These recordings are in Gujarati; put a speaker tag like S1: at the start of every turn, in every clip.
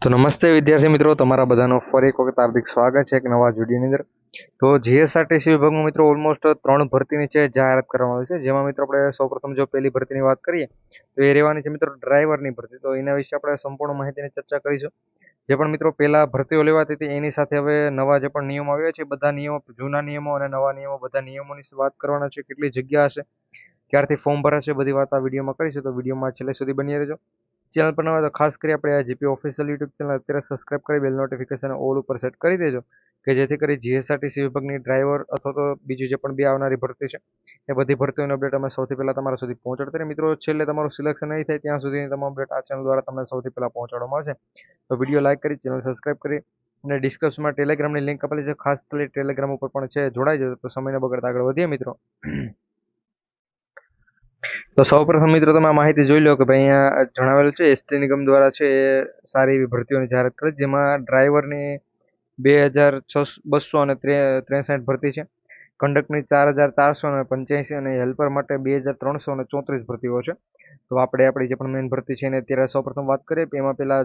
S1: તો નમસ્તે વિદ્યાર્થી મિત્રો, તમારા બધાનો ફરી એક વખત હાર્દિક સ્વાગત છે એક નવા વિડીયોની અંદર. તો જીએસઆરટીસી વિભાગમાં મિત્રો ઓલમોસ્ટ 3 ભરતીની છે જાહેરાત કરવામાં આવી છે. જેમાં મિત્રો આપણે સૌપ્રથમ જો પહેલી ભરતીની વાત કરીએ તો એ રહેવાની છે મિત્રો ડ્રાઈવરની ભરતી. તો એના વિશે આપણે સંપૂર્ણ માહિતીની ચર્ચા કરીશું. જે પણ મિત્રો પહેલા ભરતીઓ લેવાતી હતી એની સાથે હવે નવા જે પણ નિયમો આવ્યા છે, બધા નિયમો, જૂના નિયમો અને નવા નિયમો, બધા નિયમોની વાત કરવાના છે. કેટલી જગ્યા હશે, ક્યારથી ફોર્મ ભરાશે, બધી વાત આ વિડીયોમાં કરીશું. તો વિડીયોમાં છેલ્લે સુધી બની રહેજો. ચેનલ પર નવા તો ખાસ કરી આપણે આ જીપી ઓફિશિયલ યુટ્યુબ ચેનલ અત્યારે સબસ્ક્રાઇબ કરી બેલ નોટિફિકેશન ઓલ ઉપર સેટ કરી દેજો, કે જેથી કરી જીએસઆરટીસી વિભાગની ડ્રાઈવર અથવા તો બીજી જે પણ બે આવનારી ભરતી છે એ બધી ભરતીઓની અપડેટ અમે સૌથી પહેલાં તમારા સુધી પહોંચાડતા રહીએ. મિત્રો છેલ્લે તમારું સિલેક્શન નહીં થાય ત્યાં સુધી તમામ અપડેટ આ ચેનલ દ્વારા તમને સૌથી પહેલાં પહોંચાડવામાં આવશે. તો વિડીયો લાઇક કરી, ચેનલ સબસ્ક્રાઇબ કરી અને ડિસ્ક્રિપ્શનમાં ટેલિગ્રામની લિંક આપેલી છે, ખાસ કરી ટેલિગ્રામ ઉપર પણ છે, જોડાઈ જજો. તો સમયને બગાડતા આગળ વધીએ મિત્રો. તો સૌપ્રથમ મિત્રો તમે આ માહિતી જોઈ લો કે ભાઈ અહીંયા જણાવેલું છે એસટી નિગમ દ્વારા છે એ સારી એવી ભરતીઓની જાહેરાત કરી, જેમાં ડ્રાઈવરની 2263 ભરતી છે, કંડક્ટરની 4485 અને હેલ્પર માટે 2334 ભરતીઓ છે. તો આપણે આપણી જે પણ મેઇન ભરતી છે એને અત્યારે સૌપ્રથમ વાત કરીએ. એમાં પહેલા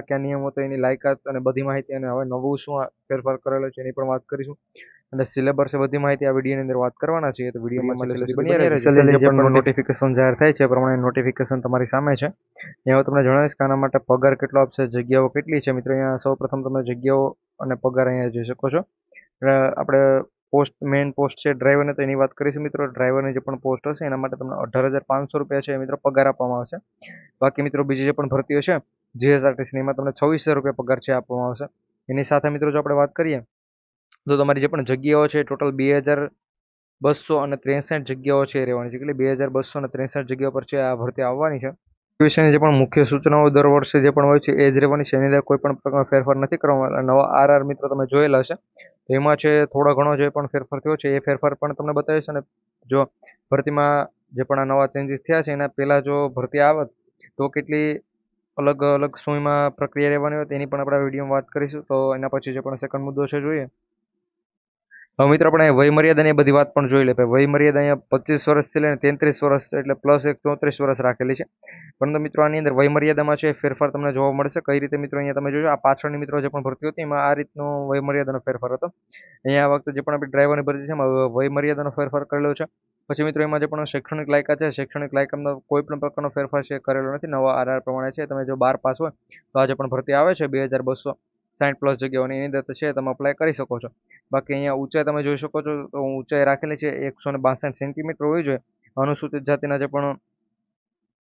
S1: ક્યાં નિયમો હતો, એની લાયકાત અને બધી માહિતી, અને હવે નવું શું ફેરફાર કરેલો છે એની પણ વાત કરીશું. અને સિલેબસ બધી માહિતી આ વિડીયોની અંદર વાત કરવાના છે. તો વિડીયોમાં છેલ્લે સુધી બન્યા રહેજો. જે પણ નોટિફિકેશન જાહેર થાય છે એ પ્રમાણે નોટિફિકેશન તમારી સામે છે. અહીંયા તમને જણાવીશ કે આના માટે પગાર કેટલો આપશે, જગ્યાઓ કેટલી છે. મિત્રો અહીંયા સૌપ્રથમ તમે જગ્યાઓ અને પગાર અહીંયા જોઈ શકો છો. આપણે મેઇન પોસ્ટ છે ડ્રાઈવરની, તો એની વાત કરીશું મિત્રો. ડ્રાઈવરની જે પણ પોસ્ટ હશે એના માટે તમને 18,500 રૂપિયા છે મિત્રો પગાર આપવામાં આવશે. બાકી મિત્રો બીજી જે પણ ભરતીઓ છે જીએસઆરટીસી એમાં તમને 26,000 રૂપિયા પગાર છે આપવામાં આવશે. એની સાથે મિત્રો જો આપણે વાત કરીએ તો તમારી જે પણ જગ્યાઓ છે ટોટલ 2263 જગ્યાઓ છે રહેવાની છે. એટલે 2263 જગ્યાઓ પર છે આ ભરતી આવવાની છે. વિશેની જે પણ મુખ્ય સૂચનાઓ દર વર્ષે જે પણ હોય છે એ જ રહેવાની છે. એની અંદર કોઈ પણ પ્રકારનો ફેરફાર નથી કરવામાં. નવા આરઆર મિત્રો તમે જોયેલા હશે, એમાં છે થોડો ઘણો જે પણ ફેરફાર થયો છે એ ફેરફાર પણ તમને બતાવીશ. અને જો ભરતીમાં જે પણ આ નવા ચેન્જીસ થયા છે એના પહેલાં જો ભરતી આવત તો કેટલી અલગ અલગ સમયમાં પ્રક્રિયા રહેવાની હોય તેની પણ આપણે વિડીયોમાં વાત કરીશું. તો એના પછી જે પણ સેકન્ડ મુદ્દો છે જોઈએ. હવે મિત્રો આપણે વય મર્યાદાની બધી વાત પણ જોઈ લે. વય મર્યાદા અહીંયા 25 વર્ષથી લઈને 33 વર્ષ, એટલે પ્લસ 34 વર્ષ રાખેલી છે. પરંતુ મિત્રો આની અંદર વય મર્યાદામાં છે ફેરફાર તમને જોવા મળશે. કઈ રીતે મિત્રો, અહીંયા તમે જોજો આ પાછળની મિત્રો જે પણ ભરતી હતી એમાં આ રીતનો વય મર્યાદાનો ફેરફાર હતો. અહીંયા આ વખતે જે પણ આપણી ડ્રાઈવરની ભરતી છે એમાં વય મર્યાદાનો ફેરફાર કરેલો છે. પછી મિત્રો એમાં જે પણ શૈક્ષણિક લાયકાત છે, શૈક્ષણિક લાયકાતનો કોઈ પણ પ્રકારનો ફેરફાર છે કરેલો નથી. નવા આરઆર પ્રમાણે છે. તમે જો 12 પાસ હોય તો આ જે પણ ભરતી આવે છે 2260 પ્લસ જગ્યાઓની, એની અંદર છે તમે અપ્લાય કરી શકો છો. બાકી અહીંયા ઊંચાઈ તમે જોઈ શકો છો તો ઊંચાઈ રાખેલી છે 162 સેન્ટીમીટર હોવી જોઈએ. અનુસૂચિત જાતિના જે પણ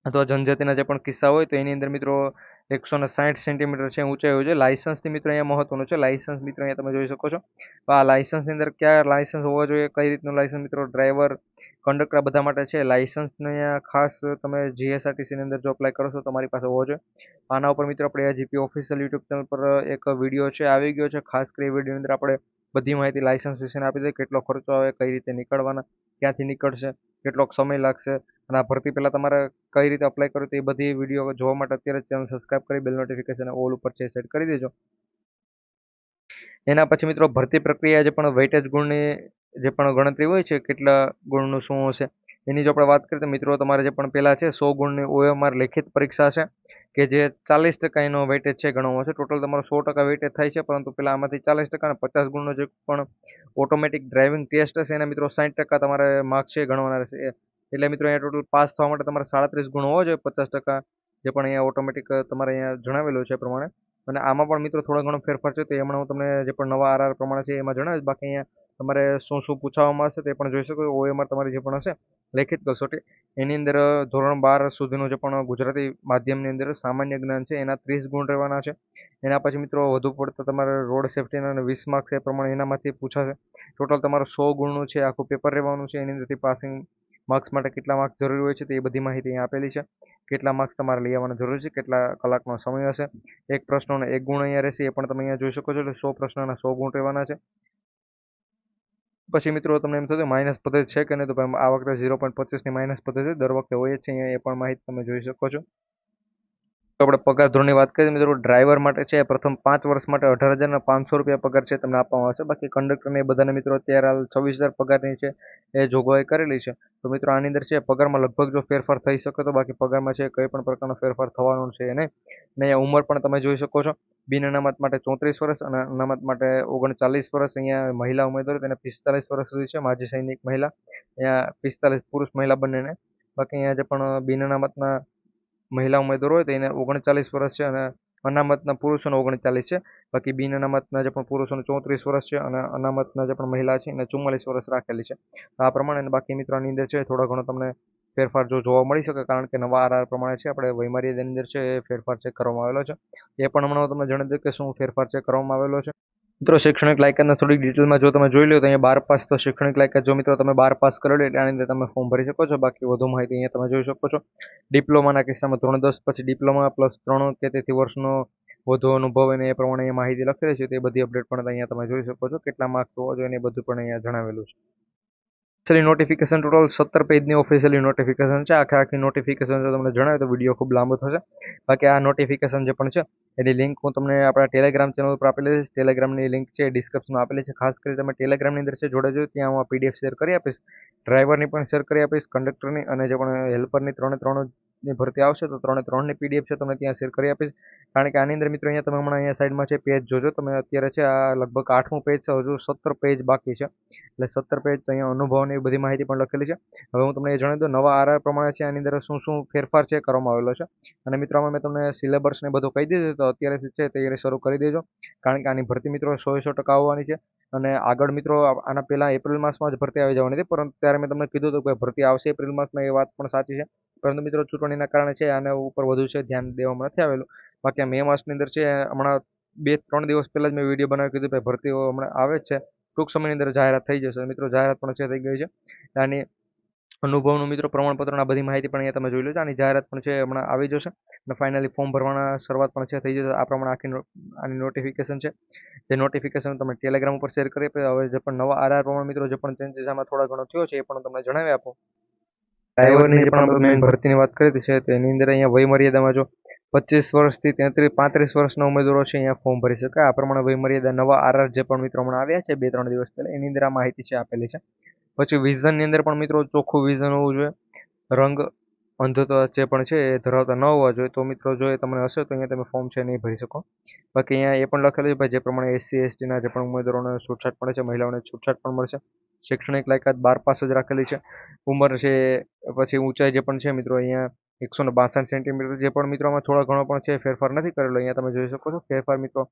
S1: અથવા જનજાતિના જે પણ કિસ્સા હોય તો એની અંદર મિત્રો 160 સેન્ટીમીટર છે ઊંચાઈ હોય છે. લાયસન્સની મિત્રો અહીંયા મહત્વનું છે. લાયસન્સ મિત્રો અહીંયા તમે જોઈ શકો છો. તો આ લાયસન્સની અંદર કયા લાયસન્સ હોવા જોઈએ, કઈ રીતનું લાયસન્સ મિત્રો, ડ્રાઈવર, કંડક્ટર બધા માટે છે. લાયસન્સને અહીંયા ખાસ તમે જીએસઆરટીસીની અંદર જો અપ્લાય કરો છો તો તમારી પાસે હોવો જોઈએ. આના ઉપર મિત્રો આપણે જીપી ઓફિશિયલ યુટ્યુબ ચેનલ પર એક વિડીયો છે આવી ગયો છે. ખાસ કરી વિડીયોની અંદર આપણે બધી માહિતી લાયસન્સ વિશે આપી દઈએ, કેટલો ખર્ચો આવે, કઈ રીતે નીકળવાના, ક્યાંથી નીકળશે, કેટલોક સમય લાગશે, અને આ ભરતી પહેલાં તમારે કઈ રીતે અપ્લાય કરવું તો એ બધી વિડીયો જોવા માટે અત્યારે ચેનલ સબસ્ક્રાઇબ કરી બેલ નોટિફિકેશન ઓલ ઉપર છે સેટ કરી દેજો. એના પછી મિત્રો ભરતી પ્રક્રિયા જે પણ વેઇટેજ ગુણની જે પણ ગણતરી હોય છે, કેટલા ગુણનું શું હશે એની જો આપણે વાત કરીએ તો મિત્રો તમારે જે પણ પહેલાં છે 100 ગુણની OMR લેખિત પરીક્ષા છે, કે જે 40% એનો વેઇટેજ છે ગણવામાં છે. ટોટલ તમારો 100% વેઇટેજ થાય છે, પરંતુ પેલા આમાંથી 40% અને 50 ગુણનો જે પણ ઓટોમેટિક ડ્રાઇવિંગ ટેસ્ટ હશે એના મિત્રો 60% તમારે માર્ક્સ છે ગણવાના રહેશે. એટલે મિત્રો અહીંયા ટોટલ પાસ થવા માટે તમારે 37 ગુણ હોવો જોઈએ. 50% જે પણ અહીંયા ઓટોમેટિક તમારે અહીંયા જણાવેલું છે એ પ્રમાણે. અને આમાં પણ મિત્રો થોડો ઘણો ફેરફાર છે, તો એમાં હું તમને જે પણ નવા આરઆર પ્રમાણે છે એમાં જણાવીશ. બાકી અહીંયા તમારે શું શું પૂછવામાં આવશે તે પણ જોઈ શકો. OMR તમારી જે પણ હશે લેખિત કસોટી, એની અંદર ધોરણ 12 સુધીનું જે પણ ગુજરાતી માધ્યમની અંદર સામાન્ય જ્ઞાન છે એના 30 ગુણ રહેવાના છે. એના પછી મિત્રો વધુ પડતા તમારે રોડ સેફ્ટીના અને 20 માર્ક્સ એ પ્રમાણે એનામાંથી પૂછાશે. ટોટલ તમારું 100 ગુણનું છે આખું પેપર રહેવાનું છે. એની અંદરથી પાસિંગ માર્ક્સ માટે કેટલા માર્ક્સ જરૂરી હોય છે તો એ બધી માહિતી અહીંયા આપેલી છે. કેટલા માર્ક્સ તમારે લઈ આવવાના જરૂર છે, કેટલા કલાકનો સમય હશે, એક પ્રશ્નોનો 1 ગુણ અહીંયા રહેશે, એ પણ તમે અહીંયા જોઈ શકો છો. એટલે 100 પ્રશ્નના 100 ગુણ રહેવાના છે. પછી મિત્રો તમને એમ થશે માઇનસ પદ્ધતિ છે કે નહીં, તો આ વખતે 0.25ની માઇનસ પદ્ધતિ દર વખતે હોય છે. અહીંયા એ પણ માહિતી તમે જોઈ શકો છો. તો આપણે પગાર ધોરણની વાત કરીએ મિત્રો, ડ્રાઈવર માટે છે પ્રથમ 5 વર્ષ માટે 18,500 રૂપિયા પગાર છે તમને આપવામાં આવશે. બાકી કંડક્ટરને એ બધાને મિત્રો અત્યારે હાલ 26,000 પગારની છે એ જોગવાઈ કરેલી છે. તો મિત્રો આની અંદર છે પગારમાં લગભગ જો ફેરફાર થઈ શકે તો, બાકી પગારમાં છે કંઈ પણ પ્રકારનો ફેરફાર થવાનો છે નહીં. અને અહીંયા ઉંમર પણ તમે જોઈ શકો છો. બિન અનામત માટે 34 વર્ષ અને અનામત માટે 39 વર્ષ. અહીંયા મહિલા ઉમેદવારો તેને 45 વર્ષ સુધી છે, માજી સૈનિક મહિલા અહીંયા 45, પુરુષ મહિલા બંનેને. બાકી અહીંયા જે પણ બિન અનામતના મહિલા ઉમેદવારો હોય તો એને 39 વર્ષ છે અને અનામતના પુરુષોને 39 છે. બાકી બિન અનામતના જે પણ પુરુષોને 34 વર્ષ છે અને અનામતના જે પણ મહિલા છે એને 44 વર્ષ રાખેલી છે. તો આ પ્રમાણે અને બાકી મિત્રો આની અંદર છે થોડો ઘણો તમને ફેરફાર જોવા મળી શકે, કારણ કે નવા આરઆર પ્રમાણે છે આપણે વયમર્યાદાની અંદર છે એ ફેરફાર છે કરવામાં આવેલો છે. એ પણ હમણાં હું તમને જણાવી દઉં કે શું ફેરફાર છે કરવામાં આવેલો છે. મિત્રો શૈક્ષણિક લાયકાતના થોડીક ડિટેલમાં જો તમે જોઈ લો તો અહીંયા 12 પાસ તો શૈક્ષણિક લાયકાત, જો મિત્રો તમે 12 પાસ કરેલું એટલે આની અંદર તમે ફોર્મ ભરી શકો છો. બાકી વધુ માહિતી અહીંયા તમે જોઈ શકો છો. ડિપ્લોમાના કિસ્સામાં ધોરણ 10 પછી ડિપ્લોમા પ્લસ 3 કે તેથી વર્ષનો વધુ અનુભવ અને એ પ્રમાણે અહીંયા માહિતી લખેલી છે. તે બધી અપડેટ પણ અહીંયા તમે જોઈ શકો છો. કેટલા માર્ક્સ હોવા જોઈએ એ બધું પણ અહીંયા જણાવેલું છે. ઓફિશિયલી નોટિફિકેશન ટોટલ 17 પેજની ઓફિશિયલી નોટિફિકેશન છે. આખી નોટિફિકેશન જો તમને જણાવે તો વિડીયો ખૂબ લાંબો થશે. બાકી આ નોટિફિકેશન જે પણ છે એની લિંક હું તમને આપણા ટેલિગ્રામ ચેનલ ઉપર આપેલી છે. ટેલિગ્રામની લિંક છે ડિસ્ક્રિપ્શનમાં આપેલી છે. ખાસ કરી તમે ટેલિગ્રામની અંદર છે જોડે જો, ત્યાં હું પીડીએફ શેર કરી આપીશ. ડ્રાઈવરની પણ શેર કરી આપીશ, કંડક્ટરની અને જે પણ હેલ્પરની 3-3ની ભરતી આવશે તો 3-3ની પીડીએફ છે તમને ત્યાં શેર કરી આપીશ. કારણ કે આની અંદર મિત્રો અહીંયા તમે હમણાં અહીંયા સાઈડમાં છે પેજ જોજો તમે. અત્યારે છે આ લગભગ 8મું પેજ છે, હજુ 17 પેજ બાકી છે. એટલે 17 પેજ તો અહીંયા અનુભવની બધી માહિતી પણ લખેલી છે. હવે હું તમને એ જણાવી દઉં નવા આરઆર પ્રમાણે છે આની અંદર શું શું ફેરફાર છે કરવામાં આવેલો છે. અને મિત્રો આમાં મેં તમને સિલેબસ ને બધું કહી દીધું, તો અત્યારેથી છે તૈયારી શરૂ કરી દેજો, કારણ કે આની ભરતી મિત્રો 100% આવવાની છે. અને આગળ મિત્રો આના પહેલા એપ્રિલ માસમાં જ ભરતી આવી જવાની હતી, પરંતુ ત્યારે મેં તમને કીધું હતું કે ભરતી આવશે એપ્રિલ માસમાં, એ વાત પણ સાચી છે. પરંતુ મિત્રો ચૂંટણીના કારણે છે આના ઉપર વધુ છે ધ્યાન દેવામાં નથી આવેલું. બાકી આ મે માસની અંદર છે હમણાં 2-3 દિવસ પહેલા જ મેં વિડીયો બનાવી કીધું કે ભરતીઓ હમણાં આવે જ છે, ટૂંક સમયની અંદર જાહેરાત થઈ જશે. મિત્રો જાહેરાત પણ છે થઈ ગઈ છે. આની અનુભવનું મિત્રો પ્રમાણપત્ર આ બધી માહિતી પણ અહીંયા તમે જોઈ લેજો. આની જાહેરાત પણ છે હમણાં આવી જશે અને ફાઇનલી ફોર્મ ભરવાના શરૂઆત પણ છે થઈ જશે. આ પ્રમાણે આની નોટિફિકેશન છે. જે નોટિફિકેશન તમે ટેલિગ્રામ ઉપર શેર કરી આપે. હવે જે પણ નવા આરઆર પ્રમાણે મિત્રો જે પણ ચેન્જીસ આમાં થોડા ઘણો થયો છે એ પણ તમને જણાવી આપો. ડ્રાઈવરની જે પણ મેઇન ભરતીની વાત કરી છે તેની અંદર અહીંયા વયમર્યાદામાં જો 25 વર્ષથી 35 વર્ષના ઉમેદવારો છે અહીંયા ફોર્મ ભરી શકે. આ પ્રમાણે વયમર્યાદા નવા આરઆર જે પણ મિત્રો હમણાં આવ્યા છે 2-3 દિવસ પહેલા, એની અંદર આ માહિતી છે આપેલી છે. પછી વિઝનની અંદર પણ મિત્રો ચોખ્ખું વિઝન હોવું જોઈએ. રંગ અંધત્વ જે પણ છે એ ધરાવતા ન હોવા જોઈએ. તો મિત્રો જો એ તમને હશે તો અહીંયા તમે ફોર્મ છે નહીં ભરી શકો. બાકી અહીંયા એ પણ લખેલું છે ભાઈ જે પ્રમાણે SC STના જે પણ ઉમેદવારોને છૂટછાટ મળે છે, મહિલાઓને છૂટછાટ પણ મળશે. શૈક્ષણિક લાયકાત 12 પાસ જ રાખેલી છે. ઉંમર છે પછી ઊંચાઈ જે પણ છે મિત્રો અહીંયા 162 સેન્ટીમીટર. જે પણ મિત્રોમાં થોડા ઘણો પણ છે ફેરફાર નથી કરેલો, અહીંયા તમે જોઈ શકો છો. ફેરફાર મિત્રો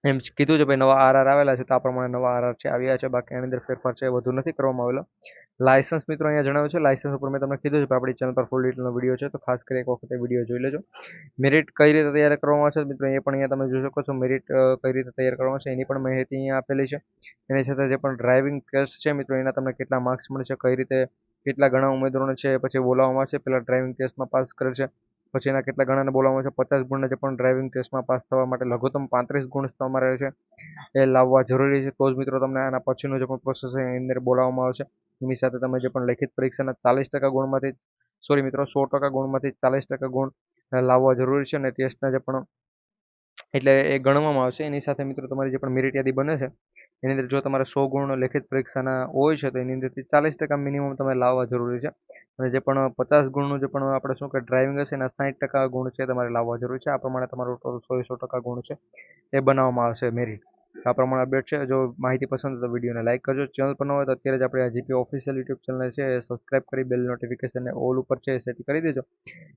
S1: એમ કીધું છે ભાઈ નવા આરઆર આવેલા છે તો આ પ્રમાણે નવા આરઆર છે આવ્યા છે. બાકી એની અંદર ફેરફાર છે વધુ નથી કરવામાં આવેલો. લાયસન્સ મિત્રો અહીંયા જણાવ્યું છે. લાયસન્સ ઉપર મેં તમને કીધું છે કે આપણી ચેનલ પર ફૂલ ડિટેલનો વિડીયો છે, તો ખાસ કરી એક વખત વિડીયો જોઈ લેજો. મેરિટ કઈ રીતે તૈયાર કરવામાં આવશે મિત્રો એ પણ અહીંયા તમે જોઈ શકો છો. મેરિટ કઈ રીતે તૈયાર કરવામાં આવશે એની પણ માહિતી અહીંયા આપેલી છે. એની સાથે જે પણ ડ્રાઇવિંગ ટેસ્ટ છે મિત્રો એના તમને કેટલા માર્ક્સ મળશે, કઈ રીતે કેટલા ઘણા ઉમેદવારોને છે પછી બોલાવવામાં આવશે. પહેલાં ડ્રાઇવિંગ ટેસ્ટમાં પાસ કરેલ છે પછી એના કેટલા ગણાને બોલાવવામાં આવશે. 50 ગુણના જે પણ ડ્રાઇવિંગ ટેસ્ટમાં પાસ થવા માટે લઘુત્તમ 35 ગુણ તમારે છે એ લાવવા જરૂરી છે. તો જ મિત્રો તમને આના પછીનો જે પણ પ્રોસેસ છે એની અંદર બોલાવવામાં આવશે. એની સાથે તમે જે પણ લેખિત પરીક્ષાના 40% ગુણમાંથી, સોરી મિત્રો 100% ગુણમાંથી 40% ગુણ લાવવા જરૂરી છે. અને ટેસ્ટના જે પણ એટલે એ ગણવામાં આવશે. એની સાથે મિત્રો તમારી જે પણ મેરિટ યાદી બને છે એની અંદર જો તમારે 100 ગુણ લેખિત પરીક્ષાના હોય છે તો એની અંદરથી 40% મિનિમમ તમે લાવવા જરૂરી છે. અને જે પણ 50 ગુણનું જે પણ આપણે શું કે ડ્રાઇવિંગ હશે એના 60% ગુણ છે તમારે લાવવા જરૂરી છે. આ પ્રમાણે તમારું ટોટલ 100% ગુણ છે એ બનાવવામાં આવશે મેરિટ. આ પ્રમાણે અપડેટ છે. જો માહિતી પસંદ તો વિડીયોને લાઇક કરજો. ચેનલ પર ન હોય તો અત્યારે જ આપણે આ જીપી ઓફિશિયલ યુટ્યુબ ચેનલ છે એ સબસ્ક્રાઇબ કરી બેલ નોટિફિકેશનને ઓલ ઉપર છે એ સેટ કરી દેજો,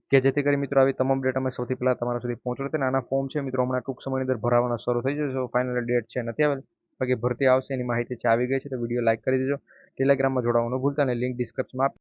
S1: કે જેથી કરી મિત્રો આવી તમામ અપડેટ અમે સૌથી પહેલાં તમારા સુધી પહોંચાડે. આના ફોર્મ છે મિત્રો હમણાં ટૂંક સમયની અંદર ભરાવાના શરૂ થઈ જશે. ફાઇનલ ડેટ છે નથી આવેલી, બાકી ભરતી આવશે એની માહિતી છે આવી ગઈ છે. તો વિડીયો લાઇક કરી દેજો. ટેલિગ્રામમાં જોડાવાનું ભૂલતા નહીં, લિંક ડિસ્ક્રિપ્શનમાં